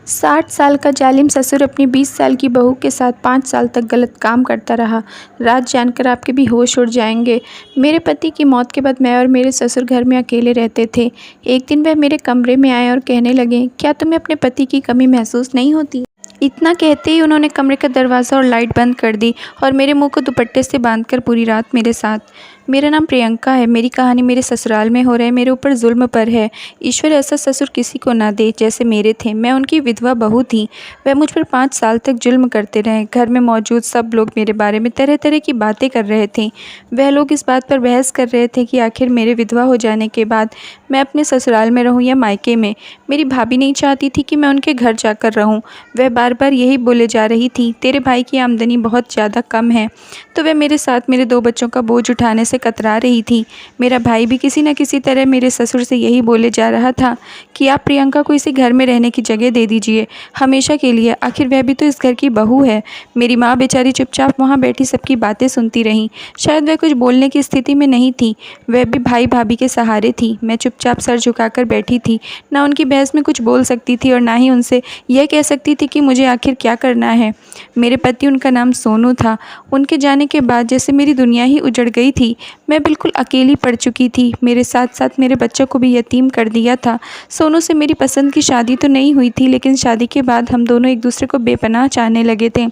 60 साल का जालिम ससुर अपनी 20 साल की बहू के साथ 5 साल तक गलत काम करता रहा। राज जानकर आपके भी होश उड़ जाएंगे। मेरे पति की मौत के बाद मैं और मेरे ससुर घर में अकेले रहते थे। एक दिन वह मेरे कमरे में आए और कहने लगे, क्या तुम्हें अपने पति की कमी महसूस नहीं होती? इतना कहते ही उन्होंने कमरे का दरवाज़ा और लाइट बंद कर दी और मेरे मुंह को दुपट्टे से बांधकर पूरी रात मेरे साथ। मेरा नाम प्रियंका है। मेरी कहानी मेरे ससुराल में हो रहे मेरे ऊपर जुल्म पर है। ईश्वर ऐसा ससुर किसी को ना दे जैसे मेरे थे। मैं उनकी विधवा बहू थी। वह मुझ पर 5 साल तक जुल्म करते रहे। घर में मौजूद सब लोग मेरे बारे में तरह तरह की बातें कर रहे थे। वह लोग इस बात पर बहस कर रहे थे कि आखिर मेरे विधवा हो जाने के बाद मैं अपने ससुराल में रहूं या मायके में। मेरी भाभी नहीं चाहती थी कि मैं उनके घर जाकर रहूं। वह बार बार यही बोले जा रही थी, तेरे भाई की आमदनी बहुत ज़्यादा कम है। तो वह मेरे साथ मेरे 2 बच्चों का बोझ उठाने से कतरा रही थी। मेरा भाई भी किसी न किसी तरह मेरे ससुर से यही बोले जा रहा था कि आप प्रियंका को इसी घर में रहने की जगह दे दीजिए, हमेशा के लिए। आखिर वह भी तो इस घर की बहू है। मेरी माँ बेचारी चुपचाप वहाँ बैठी सबकी बातें सुनती रही। शायद वह कुछ बोलने की स्थिति में नहीं थी। वह भी भाई भाभी के सहारे थी। मैं चुपचाप सर झुकाकर बैठी थी। ना उनकी बहस में कुछ बोल सकती थी और ना ही उनसे यह कह सकती थी कि मुझे आखिर क्या करना है। मेरे पति, उनका नाम सोनू था। उनके जाने के बाद जैसे मेरी दुनिया ही उजड़ गई थी। मैं बिल्कुल अकेली पड़ चुकी थी। मेरे साथ साथ मेरे बच्चों को भी यतीम कर दिया था। सोनू से मेरी पसंद की शादी तो नहीं हुई थी, लेकिन शादी के बाद हम दोनों एक दूसरे को बेपनाह चाहने लगे थे।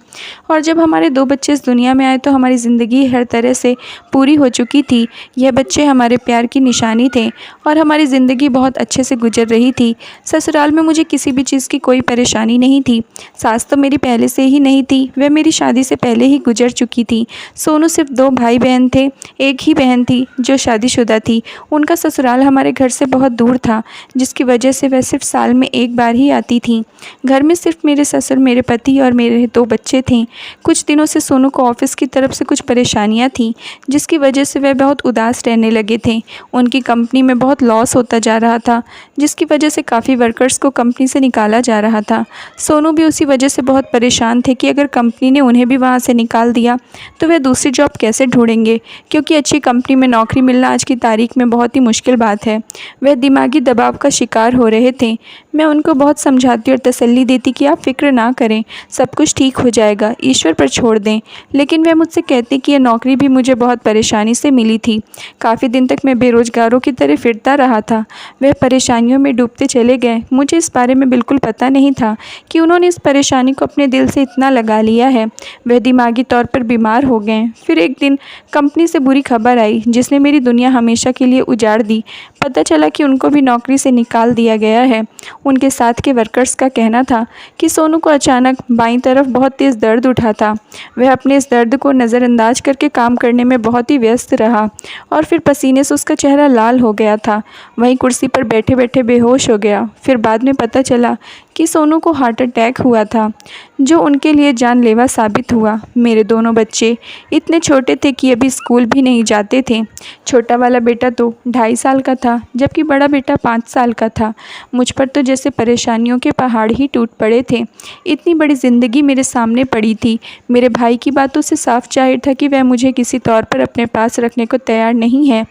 और जब हमारे 2 बच्चे इस दुनिया में आए तो हमारी ज़िंदगी हर तरह से पूरी हो चुकी थी। यह बच्चे हमारे प्यार की निशानी थे और हमारी ज़िंदगी बहुत अच्छे से गुजर रही थी। ससुराल में मुझे किसी भी चीज़ की कोई परेशानी नहीं थी। सास तो मेरी पहले से ही नहीं थी, वह मेरी शादी से पहले ही गुजर चुकी थी। सोनू सिर्फ 2 भाई बहन थे। एक ही बहन थी जो शादीशुदा थी। उनका ससुराल हमारे घर से बहुत दूर था, जिसकी वजह से वह सिर्फ साल में एक बार ही आती थी। घर में सिर्फ मेरे ससुर, मेरे पति और मेरे 2 बच्चे थे। कुछ दिनों से सोनू को ऑफिस की तरफ से कुछ परेशानियां थीं, जिसकी वजह से वह बहुत उदास रहने लगे थे। उनकी कंपनी में बहुत लॉस होता जा रहा था, जिसकी वजह से काफ़ी वर्कर्स को कंपनी से निकाला जा रहा था। सोनू भी उसी वजह से बहुत परेशान थे कि अगर कंपनी ने उन्हें भी वहाँ से निकाल दिया तो वह दूसरी जॉब कैसे ढूंढेंगे, क्योंकि अच्छी कंपनी में नौकरी मिलना आज की तारीख में बहुत ही मुश्किल बात है। वह दिमागी दबाव का शिकार हो रहे थे। मैं उनको बहुत समझाती और तसल्ली देती कि आप फिक्र ना करें, सब कुछ ठीक हो जाएगा, ईश्वर पर छोड़ दें। लेकिन वह मुझसे कहते कि यह नौकरी भी मुझे बहुत परेशानी से मिली थी। काफ़ी दिन तक मैं बेरोजगारों की तरह फिरता रहा था। वह परेशानियों में डूबते चले गए। मुझे इस बारे में बिल्कुल पता नहीं था कि उन्होंने इस परेशानी को अपने दिल से इतना लगा लिया है। वह दिमागी तौर पर बीमार हो गए। फिर एक दिन कंपनी से बुरी खबर आई, जिसने मेरी दुनिया हमेशा के लिए उजाड़ दी। पता चला कि उनको भी नौकरी से निकाल दिया गया है। उनके साथ के वर्कर्स का कहना था कि सोनू को अचानक बाईं तरफ बहुत तेज़ दर्द उठा था। वह अपने इस दर्द को नज़रअंदाज करके काम करने में बहुत ही व्यस्त रहा और फिर पसीने से उसका चेहरा लाल हो गया था। वहीं कुर्सी पर बैठे बैठे बेहोश हो गया। फिर बाद में पता चला कि सोनू को हार्ट अटैक हुआ था, जो उनके लिए जानलेवा साबित हुआ। मेरे दोनों बच्चे इतने छोटे थे कि अभी स्कूल भी नहीं जाते थे। छोटा वाला बेटा तो 2.5 साल का था, जबकि बड़ा बेटा 5 साल का था। मुझ पर तो जैसे परेशानियों के पहाड़ ही टूट पड़े थे। इतनी बड़ी ज़िंदगी मेरे सामने पड़ी थी। मेरे भाई की बातों से साफ जाहिर था कि वह मुझे किसी तौर पर अपने पास रखने को तैयार नहीं है।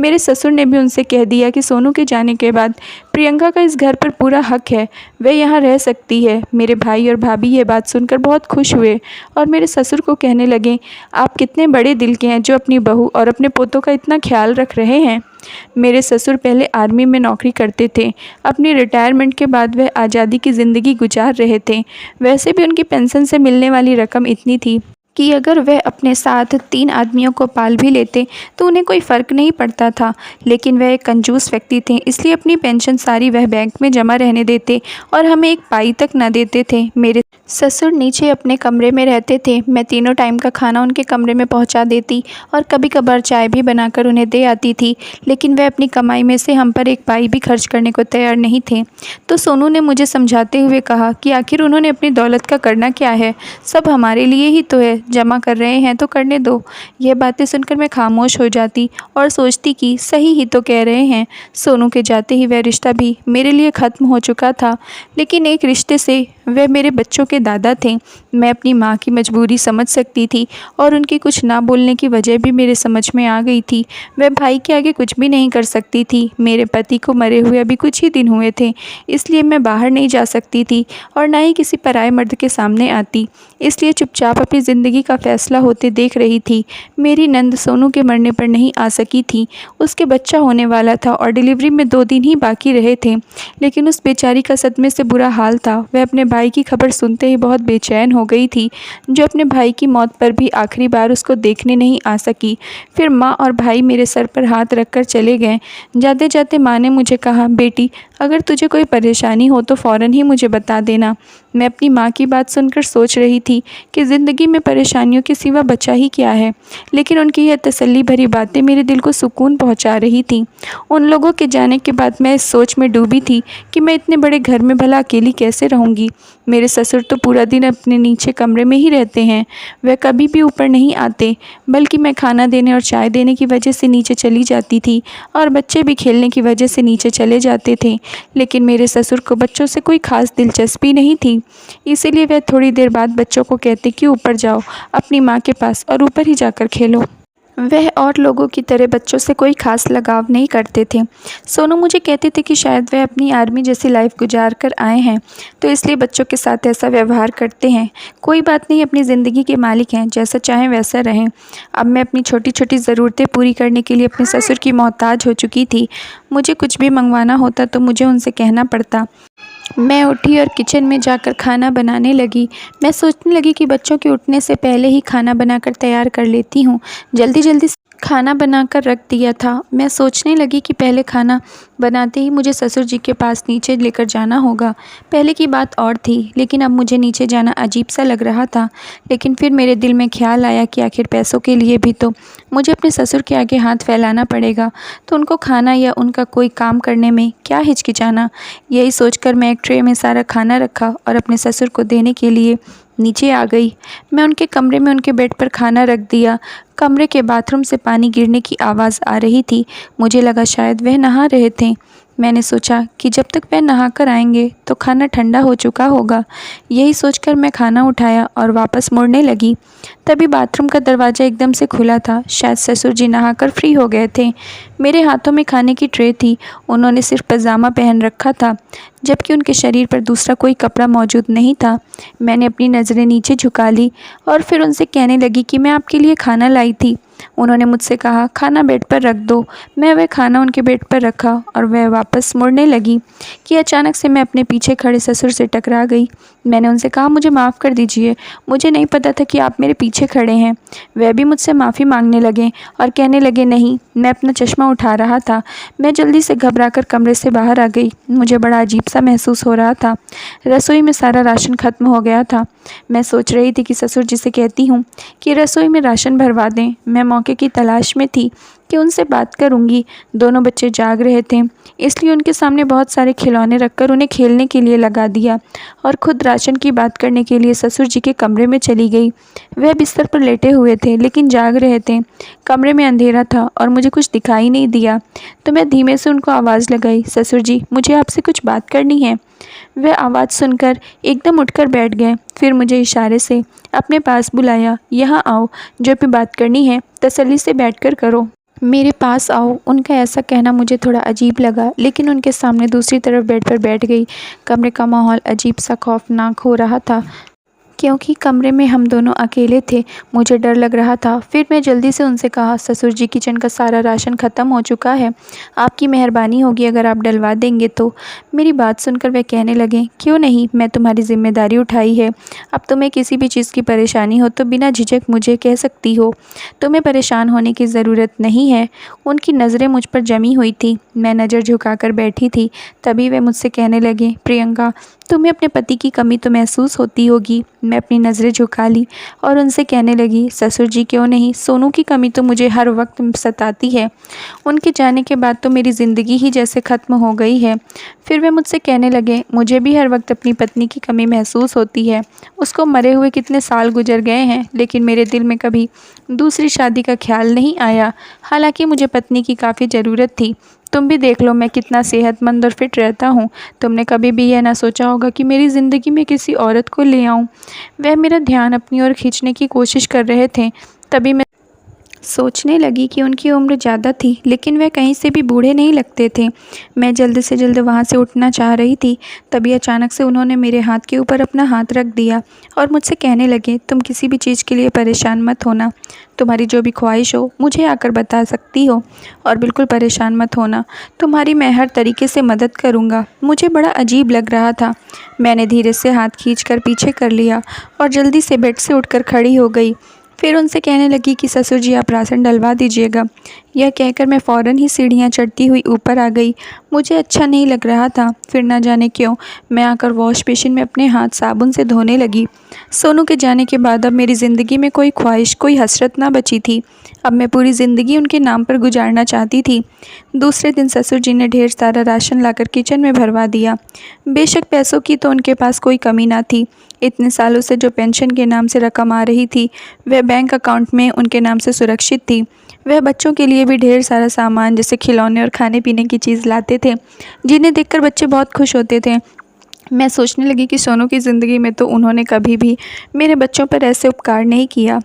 मेरे ससुर ने भी उनसे कह दिया कि सोनू के जाने के बाद प्रियंका का इस घर पर पूरा हक है, वह यहाँ रह सकती है। मेरे भाई और भाभी ये बात सुनकर बहुत खुश हुए और मेरे ससुर को कहने लगे, आप कितने बड़े दिल के हैं जो अपनी बहू और अपने पोतों का इतना ख्याल रख रहे हैं। मेरे ससुर पहले आर्मी में नौकरी करते थे। अपनी रिटायरमेंट के बाद वह आज़ादी की ज़िंदगी गुजार रहे थे। वैसे भी उनकी पेंशन से मिलने वाली रकम इतनी थी कि अगर वह अपने साथ 3 आदमियों को पाल भी लेते तो उन्हें कोई फ़र्क नहीं पड़ता था। लेकिन वह एक कंजूस व्यक्ति थे, इसलिए अपनी पेंशन सारी वह बैंक में जमा रहने देते और हमें एक पाई तक न देते थे। मेरे ससुर नीचे अपने कमरे में रहते थे। मैं तीनों टाइम का खाना उनके कमरे में पहुंचा देती और कभी कभार चाय भी बनाकर उन्हें दे आती थी। लेकिन वह अपनी कमाई में से हम पर एक पाई भी खर्च करने को तैयार नहीं थे। तो सोनू ने मुझे समझाते हुए कहा कि आखिर उन्होंने अपनी दौलत का करना क्या है, सब हमारे लिए ही तो है, जमा कर रहे हैं तो करने दो। यह बातें सुनकर मैं खामोश हो जाती और सोचती कि सही ही तो कह रहे हैं। सोनू के जाते ही वह रिश्ता भी मेरे लिए ख़त्म हो चुका था, लेकिन एक रिश्ते से वह मेरे बच्चों के उनके दादा थे। मैं अपनी माँ की मजबूरी समझ सकती थी और उनकी कुछ ना बोलने की वजह भी मेरे समझ में आ गई थी। वह भाई के आगे कुछ भी नहीं कर सकती थी। मेरे पति को मरे हुए अभी कुछ ही दिन हुए थे, इसलिए मैं बाहर नहीं जा सकती थी और ना ही किसी पराये मर्द के सामने आती, इसलिए चुपचाप अपनी ज़िंदगी का फैसला होते देख रही थी। मेरी नंद सोनू के मरने पर नहीं आ सकी थी। उसके बच्चा होने वाला था और डिलीवरी में 2 दिन ही बाकी रहे थे, लेकिन उस बेचारी का सदमे से बुरा हाल था। वह अपने भाई की खबर सुनते ही बहुत बेचैन हो गई थी, जो अपने भाई की मौत पर भी आखिरी बार उसको देखने नहीं आ सकी। फिर माँ और भाई मेरे सर पर हाथ रखकर चले गए। जाते जाते माँ ने मुझे कहा, बेटी अगर तुझे कोई परेशानी हो तो फ़ौरन ही मुझे बता देना। मैं अपनी माँ की बात सुनकर सोच रही थी कि ज़िंदगी में परेशानियों के सिवा बचा ही क्या है, लेकिन उनकी यह तसल्ली भरी बातें मेरे दिल को सुकून पहुँचा रही थीं। उन लोगों के जाने के बाद मैं इस सोच में डूबी थी कि मैं इतने बड़े घर में भला अकेली कैसे रहूँगी। मेरे ससुर तो पूरा दिन अपने नीचे कमरे में ही रहते हैं। वह कभी भी ऊपर नहीं आते, बल्कि मैं खाना देने और चाय देने की वजह से नीचे चली जाती थी और बच्चे भी खेलने की वजह से नीचे चले जाते थे। लेकिन मेरे ससुर को बच्चों से कोई ख़ास दिलचस्पी नहीं थी, इसीलिए वह थोड़ी देर बाद बच्चों को कहते कि ऊपर जाओ अपनी माँ के पास और ऊपर ही जाकर खेलो। वह और लोगों की तरह बच्चों से कोई ख़ास लगाव नहीं करते थे। सोनू मुझे कहते थे कि शायद वह अपनी आर्मी जैसी लाइफ गुजार कर आए हैं, तो इसलिए बच्चों के साथ ऐसा व्यवहार करते हैं। कोई बात नहीं, अपनी ज़िंदगी के मालिक हैं, जैसा चाहें वैसा रहें। अब मैं अपनी छोटी छोटी ज़रूरतें पूरी करने के लिए अपने ससुर की मोहताज हो चुकी थी। मुझे कुछ भी मंगवाना होता तो मुझे उनसे कहना पड़ता। मैं उठी और किचन में जाकर खाना बनाने लगी। मैं सोचने लगी कि बच्चों के उठने से पहले ही खाना बनाकर तैयार कर लेती हूँ। जल्दी जल्दी खाना बनाकर रख दिया था। मैं सोचने लगी कि पहले खाना बनाते ही मुझे ससुर जी के पास नीचे लेकर जाना होगा। पहले की बात और थी, लेकिन अब मुझे नीचे जाना अजीब सा लग रहा था। लेकिन फिर मेरे दिल में ख्याल आया कि आखिर पैसों के लिए भी तो मुझे अपने ससुर के आगे हाथ फैलाना पड़ेगा, तो उनको खाना या उनका कोई काम करने में क्या हिचकिचाना। यही सोचकर मैं एक ट्रे में सारा खाना रखा और अपने ससुर को देने के लिए नीचे आ गई। मैं उनके कमरे में उनके बेड पर खाना रख दिया। कमरे के बाथरूम से पानी गिरने की आवाज़ आ रही थी। मुझे लगा शायद वह नहा रहे थे। मैंने सोचा कि जब तक वह नहाकर आएंगे तो खाना ठंडा हो चुका होगा। यही सोचकर मैं खाना उठाया और वापस मुड़ने लगी। तभी बाथरूम का दरवाज़ा एकदम से खुला था। शायद ससुर जी नहाकर फ्री हो गए थे। मेरे हाथों में खाने की ट्रे थी। उन्होंने सिर्फ पजामा पहन रखा था, जबकि उनके शरीर पर दूसरा कोई कपड़ा मौजूद नहीं था। मैंने अपनी नज़रें नीचे झुका ली और फिर उनसे कहने लगी कि मैं आपके लिए खाना लाई थी। उन्होंने मुझसे कहा, खाना बेड पर रख दो। मैं वह खाना उनके बेड पर रखा और वह वापस मुड़ने लगी कि अचानक से मैं अपने पीछे खड़े ससुर से टकरा गई। मैंने उनसे कहा, मुझे माफ़ कर दीजिए, मुझे नहीं पता था कि आप मेरे पीछे खड़े हैं। वह भी मुझसे माफ़ी मांगने लगे और कहने लगे, नहीं, मैं अपना चश्मा उठा रहा था। मैं जल्दी से घबराकर कमरे से बाहर आ गई। मुझे बड़ा अजीब सा महसूस हो रहा था। रसोई में सारा राशन ख़त्म हो गया था। मैं सोच रही थी कि ससुर जी से कहती हूँ कि रसोई में राशन भरवा दें। मैं मौके की तलाश में थी कि उनसे बात करूंगी। दोनों बच्चे जाग रहे थे, इसलिए उनके सामने बहुत सारे खिलौने रखकर उन्हें खेलने के लिए लगा दिया और खुद राशन की बात करने के लिए ससुर जी के कमरे में चली गई। वह बिस्तर पर लेटे हुए थे, लेकिन जाग रहे थे। कमरे में अंधेरा था और मुझे कुछ दिखाई नहीं दिया, तो मैं धीमे से उनको आवाज़ लगाई, ससुर जी, मुझे आपसे कुछ बात करनी है। वह आवाज़ सुनकर एकदम उठकर बैठ गए। फिर मुझे इशारे से अपने पास बुलाया, यहाँ आओ, जो भी बात करनी है तसल्ली से बैठकर करो, मेरे पास आओ। उनका ऐसा कहना मुझे थोड़ा अजीब लगा, लेकिन उनके सामने दूसरी तरफ बेड पर बैठ गई। कमरे का माहौल अजीब सा खौफनाक हो रहा था, क्योंकि कमरे में हम दोनों अकेले थे। मुझे डर लग रहा था। फिर मैं जल्दी से उनसे कहा, ससुर जी, किचन का सारा राशन ख़त्म हो चुका है, आपकी मेहरबानी होगी अगर आप डलवा देंगे तो। मेरी बात सुनकर वे कहने लगे, क्यों नहीं, मैं तुम्हारी जिम्मेदारी उठाई है। अब तुम्हें किसी भी चीज़ की परेशानी हो तो बिना झिझक मुझे कह सकती हो, तुम्हें परेशान होने की ज़रूरत नहीं है। उनकी नज़रें मुझ पर जमी हुई थी। मैं नज़र झुकाकर बैठी थी। तभी वे मुझसे कहने लगे, प्रियंका, तुम्हें अपने पति की कमी तो महसूस होती होगी। मैं अपनी नज़रें झुका ली और उनसे कहने लगी, ससुर जी, क्यों नहीं, सोनू की कमी तो मुझे हर वक्त सताती है। उनके जाने के बाद तो मेरी ज़िंदगी ही जैसे ख़त्म हो गई है। फिर वे मुझसे कहने लगे, मुझे भी हर वक्त अपनी पत्नी की कमी महसूस होती है। उसको मरे हुए कितने साल गुजर गए हैं, लेकिन मेरे दिल में कभी दूसरी शादी का ख्याल नहीं आया। हालांकि मुझे पत्नी की काफ़ी ज़रूरत थी, तुम भी देख लो मैं कितना सेहतमंद और फिट रहता हूँ। तुमने कभी भी यह ना सोचा होगा कि मेरी ज़िंदगी में किसी औरत को ले आऊँ। वह मेरा ध्यान अपनी ओर खींचने की कोशिश कर रहे थे। तभी मैं सोचने लगी कि उनकी उम्र ज़्यादा थी, लेकिन वह कहीं से भी बूढ़े नहीं लगते थे। मैं जल्द से जल्द वहाँ से उठना चाह रही थी, तभी अचानक से उन्होंने मेरे हाथ के ऊपर अपना हाथ रख दिया और मुझसे कहने लगे, तुम किसी भी चीज़ के लिए परेशान मत होना। तुम्हारी जो भी ख्वाहिश हो मुझे आकर बता सकती हो और बिल्कुल परेशान मत होना। तुम्हारी मैं हर तरीके से मदद करूँगा। मुझे बड़ा अजीब लग रहा था। मैंने धीरे से हाथ खींचकर पीछे कर लिया और जल्दी से बेड से उठकर खड़ी हो गई। फिर उनसे कहने लगी कि ससुर जी आप राशन डलवा दीजिएगा। यह कहकर मैं फ़ौरन ही सीढ़ियाँ चढ़ती हुई ऊपर आ गई। मुझे अच्छा नहीं लग रहा था, फिर ना जाने क्यों मैं आकर वॉश बेसिन में अपने हाथ साबुन से धोने लगी। सोनू के जाने के बाद अब मेरी ज़िंदगी में कोई ख्वाहिश, कोई हसरत ना बची थी। अब मैं पूरी ज़िंदगी उनके नाम पर गुजारना चाहती थी। दूसरे दिन ससुर जी ने ढेर सारा राशन लाकर किचन में भरवा दिया। बेशक पैसों की तो उनके पास कोई कमी ना थी। इतने सालों से जो पेंशन के नाम से रकम आ रही थी वह बैंक अकाउंट में उनके नाम से सुरक्षित थी। वह बच्चों के लिए भी ढेर सारा सामान जैसे खिलौने और खाने पीने की चीज़ लाते थे, जिन्हें देखकर बच्चे बहुत खुश होते थे। मैं सोचने लगी कि सोनू की ज़िंदगी में तो उन्होंने कभी भी मेरे बच्चों पर ऐसे उपकार नहीं किया।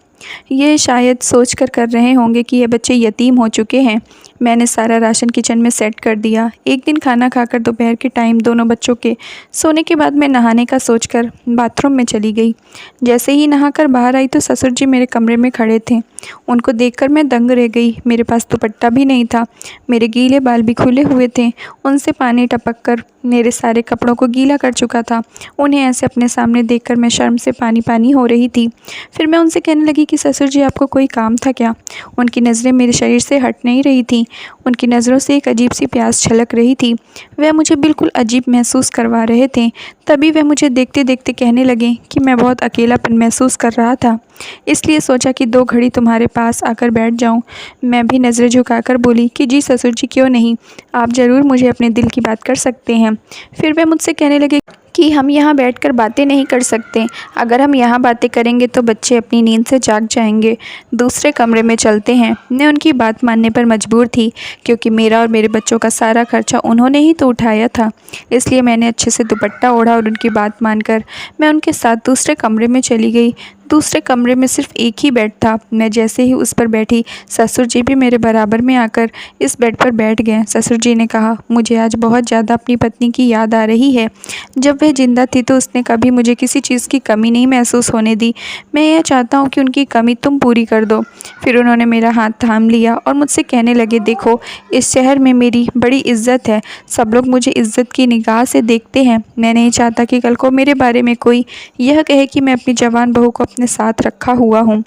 ये शायद सोच कर रहे होंगे कि ये बच्चे यतीम हो चुके हैं। मैंने सारा राशन किचन में सेट कर दिया। एक दिन खाना खाकर दोपहर के टाइम दोनों बच्चों के सोने के बाद मैं नहाने का सोचकर बाथरूम में चली गई। जैसे ही नहाकर बाहर आई तो ससुर जी मेरे कमरे में खड़े थे। उनको देखकर मैं दंग रह गई। मेरे पास दुपट्टा भी नहीं था, मेरे गीले बाल भी खुले हुए थे। उनसे पानी टपक कर मेरे सारे कपड़ों को गीला कर चुका था। उन्हें ऐसे अपने सामने देखकर मैं शर्म से पानी पानी हो रही थी। फिर मैं उनसे कहने लगी कि ससुर जी आपको कोई काम था क्या? उनकी नज़रें मेरे शरीर से हट नहीं रही थी। उनकी नज़रों से एक अजीब सी प्यास छलक रही थी। वह मुझे बिल्कुल अजीब महसूस करवा रहे थे। तभी वह मुझे देखते देखते कहने लगे कि मैं बहुत अकेलापन महसूस कर रहा था, इसलिए सोचा कि 2 घड़ी तुम्हारे पास आकर बैठ जाऊं। मैं भी नज़रें झुकाकर बोली कि जी ससुर जी क्यों नहीं, आप ज़रूर मुझे अपने दिल की बात कर सकते हैं। फिर वह मुझसे कहने लगे कि हम यहाँ बैठकर बातें नहीं कर सकते। अगर हम यहाँ बातें करेंगे तो बच्चे अपनी नींद से जाग जाएंगे। दूसरे कमरे में चलते हैं। मैं उनकी बात मानने पर मजबूर थी, क्योंकि मेरा और मेरे बच्चों का सारा खर्चा उन्होंने ही तो उठाया था। इसलिए मैंने अच्छे से दुपट्टा ओढ़ा और उनकी बात मानकर मैं उनके साथ दूसरे कमरे में चली गई। दूसरे कमरे में सिर्फ एक ही बेड था। मैं जैसे ही उस पर बैठी, ससुर जी भी मेरे बराबर में आकर इस बेड पर बैठ गए। ससुर जी ने कहा, मुझे आज बहुत ज़्यादा अपनी पत्नी की याद आ रही है। जब वह जिंदा थी तो उसने कभी मुझे किसी चीज़ की कमी नहीं महसूस होने दी। मैं यह चाहता हूँ कि उनकी कमी तुम पूरी कर दो। फिर उन्होंने मेरा हाथ थाम लिया और मुझसे कहने लगे, देखो इस शहर में मेरी बड़ी इज्जत है। सब लोग मुझे इज्जत की निगाह से देखते हैं। मैं नहीं चाहता कि कल को मेरे बारे में कोई यह कहे कि मैं अपनी जवान बहू को अपने साथ रखा हुआ हूँ।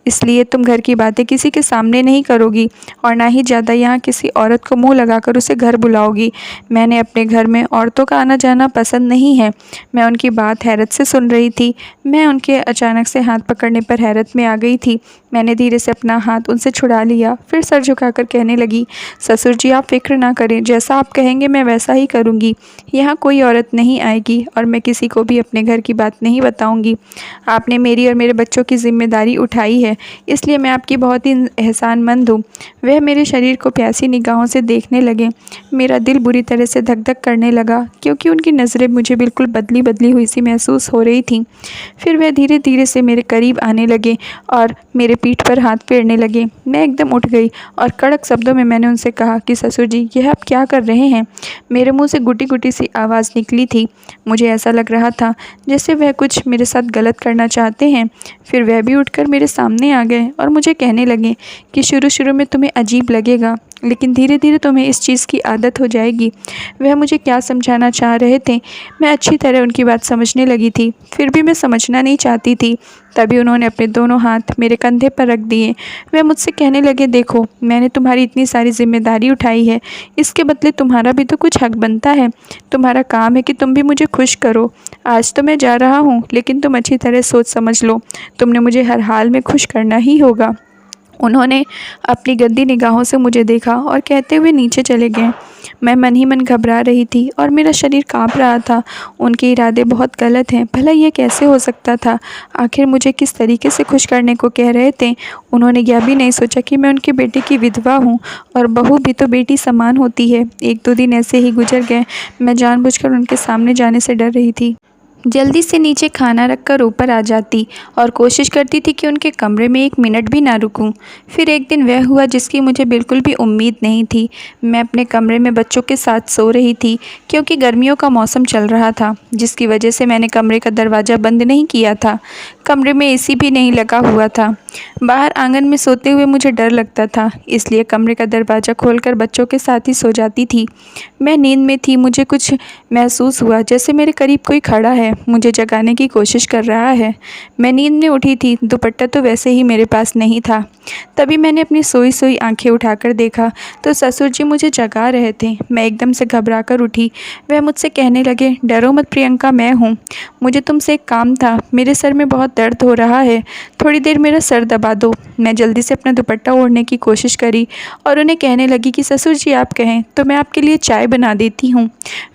इसलिए तुम घर की बातें किसी के सामने नहीं करोगी और ना ही ज़्यादा यहाँ किसी औरत को मुंह लगाकर उसे घर बुलाओगी। मैंने अपने घर में औरतों का आना जाना पसंद नहीं है। मैं उनकी बात हैरत से सुन रही थी। मैं उनके अचानक से हाथ पकड़ने पर हैरत में आ गई थी। मैंने धीरे से अपना हाथ उनसे छुड़ा लिया। फिर सर झुकाकर कहने लगी, ससुर जी आप फिक्र ना करें, जैसा आप कहेंगे मैं वैसा ही करूँगी। यहाँ कोई औरत नहीं आएगी और मैं किसी को भी अपने घर की बात नहीं बताऊँगी। आपने मेरी और मेरे बच्चों की जिम्मेदारी उठाई है, इसलिए मैं आपकी बहुत ही एहसानमंद हूँ। वह मेरे शरीर को प्यासी निगाहों से देखने लगे। मेरा दिल बुरी तरह से धक धक करने लगा, क्योंकि उनकी नज़रें मुझे बिल्कुल बदली बदली हुई सी महसूस हो रही थीं। फिर वह धीरे धीरे से मेरे करीब आने लगे और मेरे पीठ पर हाथ फेरने लगे। मैं एकदम उठ गई और कड़क शब्दों में मैंने उनसे कहा कि ससुर जी यह आप क्या कर रहे हैं? मेरे मुँह से गुटी गुटी सी आवाज़ निकली थी। मुझे ऐसा लग रहा था जैसे वह कुछ मेरे साथ गलत करना चाहते हैं। फिर वह भी उठकर मेरे सामने आ गए और मुझे कहने लगे कि शुरू में तुम्हें अजीब लगेगा, लेकिन धीरे धीरे तुम्हें इस चीज़ की आदत हो जाएगी। वह मुझे क्या समझाना चाह रहे थे, मैं अच्छी तरह उनकी बात समझने लगी थी, फिर भी मैं समझना नहीं चाहती थी। तभी उन्होंने अपने दोनों हाथ मेरे कंधे पर रख दिए। वह मुझसे कहने लगे, देखो मैंने तुम्हारी इतनी सारी जिम्मेदारी उठाई है, इसके बदले तुम्हारा भी तो कुछ हक बनता है। तुम्हारा काम है कि तुम भी मुझे खुश करो। आज तो मैं जा रहा हूँ, लेकिन तुम अच्छी तरह सोच समझ लो, तुमने मुझे हर हाल में खुश करना ही होगा। उन्होंने अपनी गंदी निगाहों से मुझे देखा और कहते हुए नीचे चले गए। मैं मन ही मन घबरा रही थी और मेरा शरीर काँप रहा था। उनके इरादे बहुत गलत हैं। भला ये कैसे हो सकता था? आखिर मुझे किस तरीके से खुश करने को कह रहे थे? उन्होंने यह भी नहीं सोचा कि मैं उनके बेटे की विधवा हूँ और बहू भी तो बेटी समान होती है। 1-2 दिन ऐसे ही गुजर गए। मैं जानबूझकर उनके सामने जाने से डर रही थी। जल्दी से नीचे खाना रखकर ऊपर आ जाती और कोशिश करती थी कि उनके कमरे में 1 मिनट भी ना रुकूं। फिर एक दिन वह हुआ जिसकी मुझे बिल्कुल भी उम्मीद नहीं थी। मैं अपने कमरे में बच्चों के साथ सो रही थी क्योंकि गर्मियों का मौसम चल रहा था, जिसकी वजह से मैंने कमरे का दरवाज़ा बंद नहीं किया था। कमरे में एसी भी नहीं लगा हुआ था। बाहर आंगन में सोते हुए मुझे डर लगता था, इसलिए कमरे का दरवाज़ा खोलकर बच्चों के साथ ही सो जाती थी। मैं नींद में थी। मुझे कुछ महसूस हुआ जैसे मेरे करीब कोई खड़ा है, मुझे जगाने की कोशिश कर रहा है। मैं नींद में उठी थी। दुपट्टा तो वैसे ही मेरे पास नहीं था। तभी मैंने अपनी सोई सोई आंखें उठाकर देखा तो ससुर जी मुझे जगा रहे थे। मैं एकदम से घबराकर उठी। वह मुझसे कहने लगे, डरो मत प्रियंका, मैं हूँ। मुझे तुमसे एक काम था। मेरे सर में बहुत दर्द हो रहा है, थोड़ी देर मेरा सर दबा दो। मैं जल्दी से अपना दुपट्टा ओढ़ने की कोशिश करी और उन्हें कहने लगी कि ससुर जी आप कहें तो मैं आपके लिए चाय बना देती हूँ।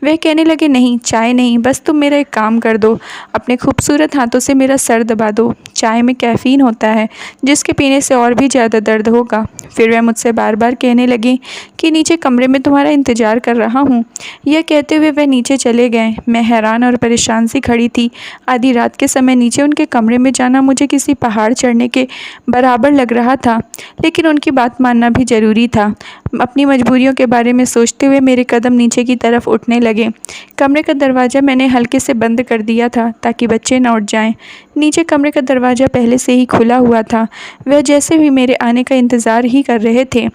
वह कहने लगे, नहीं चाय नहीं, बस तुम मेरा एक काम कर दो, अपने खूबसूरत हाथों से मेरा सर दबा दो। चाय में कैफ़ीन होता है जिसके पीने से और भी ज़्यादा दर्द होगा। फिर वह मुझसे बार बार कहने लगी कि नीचे कमरे में तुम्हारा इंतज़ार कर रहा हूँ। यह कहते हुए वह नीचे चले गए। मैं हैरान और परेशान सी खड़ी थी। आधी रात के समय नीचे उनके कमरे में जाना मुझे किसी पहाड़ चढ़ने के बराबर लग रहा था, लेकिन उनकी बात मानना भी ज़रूरी था। अपनी मजबूरियों के बारे में सोचते हुए मेरे कदम नीचे की तरफ उठने लगे। कमरे का दरवाज़ा मैंने हल्के से बंद कर दिया था ताकि बच्चे न उठ जाएं। नीचे कमरे का दरवाज़ा पहले से ही खुला हुआ था। वह जैसे भी मेरे आने का इंतज़ार ही कर रहे थे।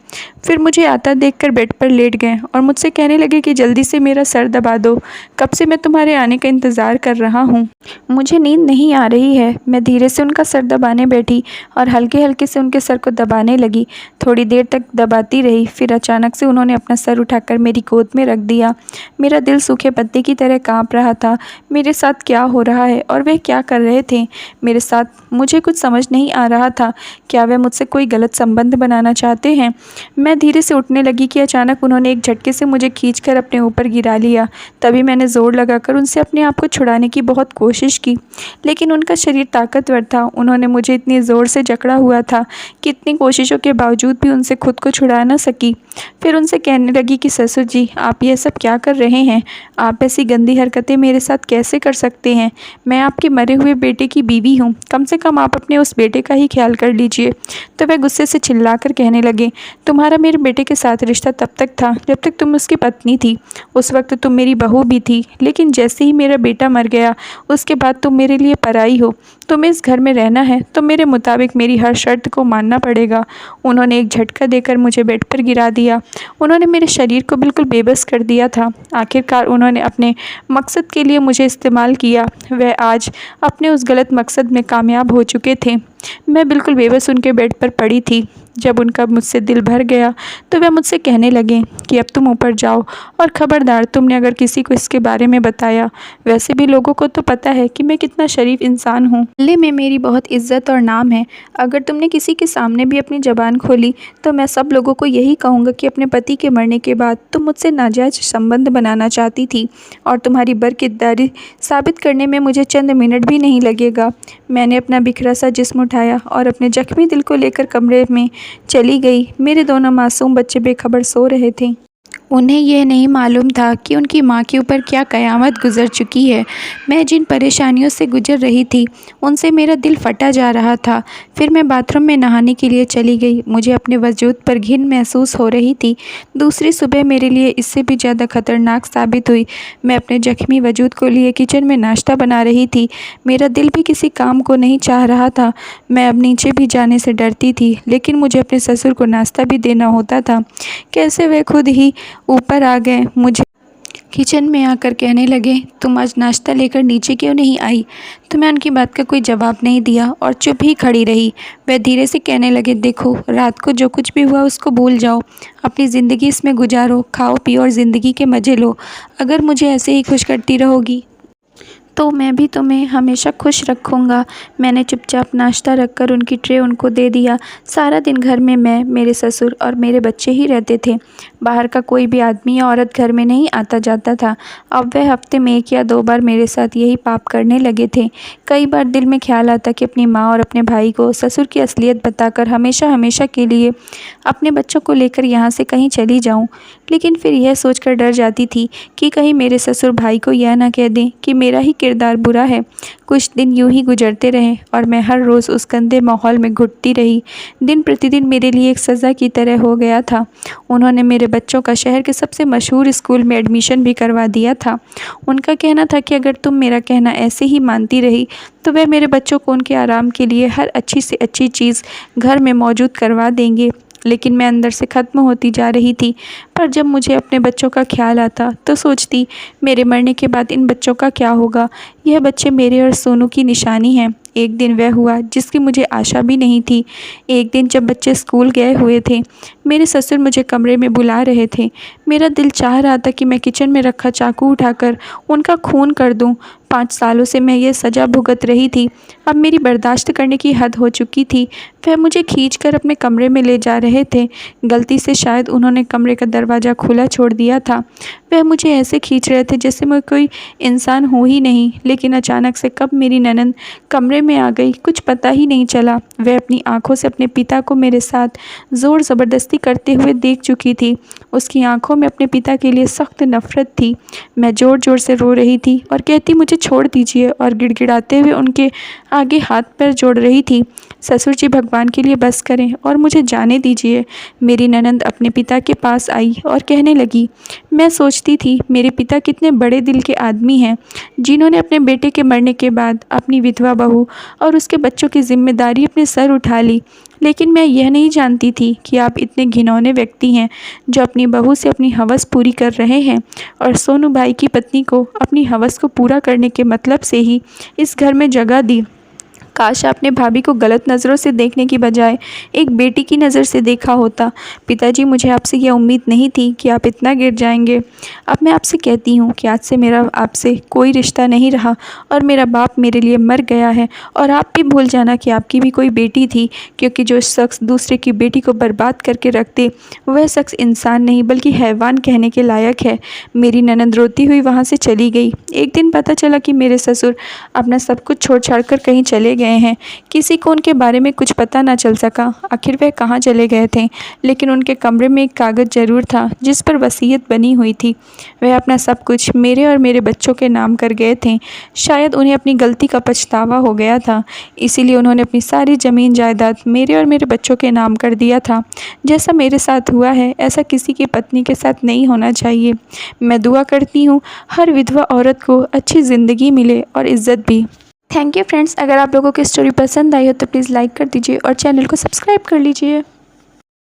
फिर मुझे आता देखकर बेड पर लेट गए और मुझसे कहने लगे कि जल्दी से मेरा सर दबा दो, कब से मैं तुम्हारे आने का इंतज़ार कर रहा हूँ। मुझे नींद नहीं आ रही है। मैं धीरे से उनका सर दबाने बैठी और हल्के हल्के से उनके सर को दबाने लगी। थोड़ी देर तक दबाती रही। फिर अचानक से उन्होंने अपना सर उठाकर मेरी गोद में रख दिया। मेरा दिल सूखे पत्ते की तरह काँप रहा था। मेरे साथ क्या हो रहा है और वह क्या कर रहे थे मेरे साथ? मुझे कुछ समझ नहीं आ रहा था। क्या वह मुझसे कोई गलत संबंध बनाना चाहते हैं? मैं धीरे से उठने लगी कि अचानक उन्होंने एक झटके से मुझे खींचकर अपने ऊपर गिरा लिया। तभी मैंने ज़ोर लगाकर उनसे अपने आप को छुड़ाने की बहुत कोशिश की, लेकिन उनका शरीर ताकतवर था। उन्होंने मुझे इतनी ज़ोर से जकड़ा हुआ था कि इतनी कोशिशों के बावजूद भी उनसे खुद को छुड़ा न सकी। फिर उनसे कहने लगी कि ससुर जी आप ये सब क्या कर रहे हैं? आप ऐसी गंदी हरकतें मेरे साथ कैसे कर सकते हैं? मैं आपके मरे हुए बेटे की बीवी हूँ। कम से कम आप अपने उस बेटे का ही ख्याल कर लीजिए। तो वह गुस्से से चिल्लाकर कहने लगे, तुम्हारा मेरे बेटे के साथ रिश्ता तब तक था जब तक तुम उसकी पत्नी थी। उस वक्त तुम मेरी बहू भी थी, लेकिन जैसे ही मेरा बेटा मर गया उसके बाद तुम मेरे लिए पराई हो। तुम्हें इस घर में रहना है तो मेरे मुताबिक मेरी हर शर्त को मानना पड़ेगा। उन्होंने एक झटका देकर मुझे बेड पर गिरा दिया। उन्होंने मेरे शरीर को बिल्कुल बेबस कर दिया था। आखिरकार उन्होंने अपने मकसद के लिए मुझे इस्तेमाल किया। वह आज अपने उस गलत मकसद में कामयाब हो चुके थे। मैं बिल्कुल बेबस उनके बेड पर पड़ी थी। जब उनका मुझसे दिल भर गया तो वह मुझसे कहने लगे कि अब तुम ऊपर जाओ और ख़बरदार तुमने अगर किसी को इसके बारे में बताया, वैसे भी लोगों को तो पता है कि मैं कितना शरीफ इंसान हूँ। मोहल्ले में मेरी बहुत इज्जत और नाम है। अगर तुमने किसी के सामने भी अपनी ज़बान खोली तो मैं सब लोगों को यही कहूँगा कि अपने पति के मरने के बाद तुम मुझसे नाजायज़ संबंध बनाना चाहती थी, और तुम्हारी बरकिरदारी साबित करने में मुझे चंद मिनट भी नहीं लगेगा। मैंने अपना बिखरा सा जिस्म उठाया और अपने जख्मी दिल को लेकर कमरे में चली गई। मेरे दोनों मासूम बच्चे बेखबर सो रहे थे। उन्हें यह नहीं मालूम था कि उनकी माँ के ऊपर क्या क़यामत गुज़र चुकी है। मैं जिन परेशानियों से गुज़र रही थी उनसे मेरा दिल फटा जा रहा था। फिर मैं बाथरूम में नहाने के लिए चली गई। मुझे अपने वजूद पर घिन महसूस हो रही थी। दूसरी सुबह मेरे लिए इससे भी ज़्यादा ख़तरनाक साबित हुई। मैं अपने जख्मी वजूद को लिए किचन में नाश्ता बना रही थी। मेरा दिल भी किसी काम को नहीं चाह रहा था। मैं अब नीचे भी जाने से डरती थी, लेकिन मुझे अपने ससुर को नाश्ता भी देना होता था। कैसे वे खुद ही ऊपर आ गए। मुझे किचन में आकर कहने लगे, तुम आज नाश्ता लेकर नीचे क्यों नहीं आई? तो मैं उनकी बात का कोई जवाब नहीं दिया और चुप ही खड़ी रही। वह धीरे से कहने लगे, देखो रात को जो कुछ भी हुआ उसको भूल जाओ, अपनी ज़िंदगी इसमें गुजारो, खाओ पियो और ज़िंदगी के मज़े लो। अगर मुझे ऐसे ही खुश करती रहोगी तो मैं भी तुम्हें हमेशा खुश रखूँगा। मैंने चुपचाप नाश्ता रखकर उनकी ट्रे उनको दे दिया। सारा दिन घर में मैं, मेरे ससुर और मेरे बच्चे ही रहते थे। बाहर का कोई भी आदमी या औरत घर में नहीं आता जाता था। अब वह हफ्ते में 1 या 2 बार मेरे साथ यही पाप करने लगे थे। कई बार दिल में ख्याल आता कि अपनी माँ और अपने भाई को ससुर की असलियत बताकर हमेशा हमेशा के लिए अपने बच्चों को लेकर यहाँ से कहीं चली जाऊँ। लेकिन फिर यह सोचकर डर जाती थी कि कहीं मेरे ससुर भाई को यह ना कह दें कि मेरा ही किरदार बुरा है। कुछ दिन यूं ही गुजरते रहे और मैं हर रोज़ उस गंदे माहौल में घुटती रही। दिन प्रतिदिन मेरे लिए एक सज़ा की तरह हो गया था। उन्होंने मेरे बच्चों का शहर के सबसे मशहूर स्कूल में एडमिशन भी करवा दिया था। उनका कहना था कि अगर तुम मेरा कहना ऐसे ही मानती रही तो वह मेरे बच्चों को उनके आराम के लिए हर अच्छी से अच्छी चीज़ घर में मौजूद करवा देंगे। लेकिन मैं अंदर से ख़त्म होती जा रही थी। पर जब मुझे अपने बच्चों का ख्याल आता तो सोचती, मेरे मरने के बाद इन बच्चों का क्या होगा। यह बच्चे मेरे और सोनू की निशानी हैं। एक दिन वह हुआ जिसकी मुझे आशा भी नहीं थी। एक दिन जब बच्चे स्कूल गए हुए थे, मेरे ससुर मुझे कमरे में बुला रहे थे। मेरा दिल चाह रहा था कि मैं किचन में रखा चाकू उठाकर उनका खून कर दूं। 5 सालों से मैं ये सज़ा भुगत रही थी। अब मेरी बर्दाश्त करने की हद हो चुकी थी। वह मुझे खींचकर अपने कमरे में ले जा रहे थे। गलती से शायद उन्होंने कमरे का दरवाज़ा खुला छोड़ दिया था। वह मुझे ऐसे खींच रहे थे जैसे मैं कोई इंसान हूँ ही नहीं। लेकिन अचानक से कब मेरी ननद कमरे में आ गई, कुछ पता ही नहीं चला। वह अपनी आंखों से अपने पिता को मेरे साथ ज़ोर ज़बरदस्ती करते हुए देख चुकी थी। उसकी आंखों में अपने पिता के लिए सख्त नफ़रत थी। मैं ज़ोर ज़ोर से रो रही थी और कहती मुझे छोड़ दीजिए, और गिड़गिड़ाते हुए उनके आगे हाथ पैर जोड़ रही थी। ससुर जी, भगवान के लिए बस करें और मुझे जाने दीजिए। मेरी ननद अपने पिता के पास आई और कहने लगी, मैं सोचती थी मेरे पिता कितने बड़े दिल के आदमी हैं, जिन्होंने अपने बेटे के मरने के बाद अपनी विधवा बहू और उसके बच्चों की जिम्मेदारी अपने सर उठा ली। लेकिन मैं यह नहीं जानती थी कि आप इतने घिनौने व्यक्ति हैं, जो अपनी बहू से अपनी हवस पूरी कर रहे हैं और सोनू भाई की पत्नी को अपनी हवस को पूरा करने के मतलब से ही इस घर में जगह दी। काश आपने भाभी को गलत नज़रों से देखने की बजाय एक बेटी की नज़र से देखा होता। पिताजी, मुझे आपसे यह उम्मीद नहीं थी कि आप इतना गिर जाएंगे। अब मैं आपसे कहती हूँ कि आज से मेरा आपसे कोई रिश्ता नहीं रहा और मेरा बाप मेरे लिए मर गया है। और आप भी भूल जाना कि आपकी भी कोई बेटी थी, क्योंकि जो शख्स दूसरे की बेटी को बर्बाद करके रख दे, वह शख्स इंसान नहीं बल्कि हैवान कहने के लायक है। मेरी ननद रोती हुई वहाँ से चली गई। एक दिन पता चला कि मेरे ससुर अपना सब कुछ छोड़ छाड़ कर कहीं चले गए हैं। किसी को उनके बारे में कुछ पता ना चल सका आखिर वह कहाँ चले गए थे। लेकिन उनके कमरे में एक कागज़ ज़रूर था जिस पर वसीयत बनी हुई थी। वह अपना सब कुछ मेरे और मेरे बच्चों के नाम कर गए थे। शायद उन्हें अपनी गलती का पछतावा हो गया था, इसीलिए उन्होंने अपनी सारी ज़मीन जायदाद मेरे और मेरे बच्चों के नाम कर दिया था। जैसा मेरे साथ हुआ है, ऐसा किसी की पत्नी के साथ नहीं होना चाहिए। मैं दुआ करती हूँ हर विधवा औरत को अच्छी ज़िंदगी मिले और इज़्ज़त भी। Thank you friends. अगर आप लोगों की स्टोरी पसंद आई हो तो प्लीज़ लाइक कर दीजिए और चैनल को सब्सक्राइब कर लीजिए।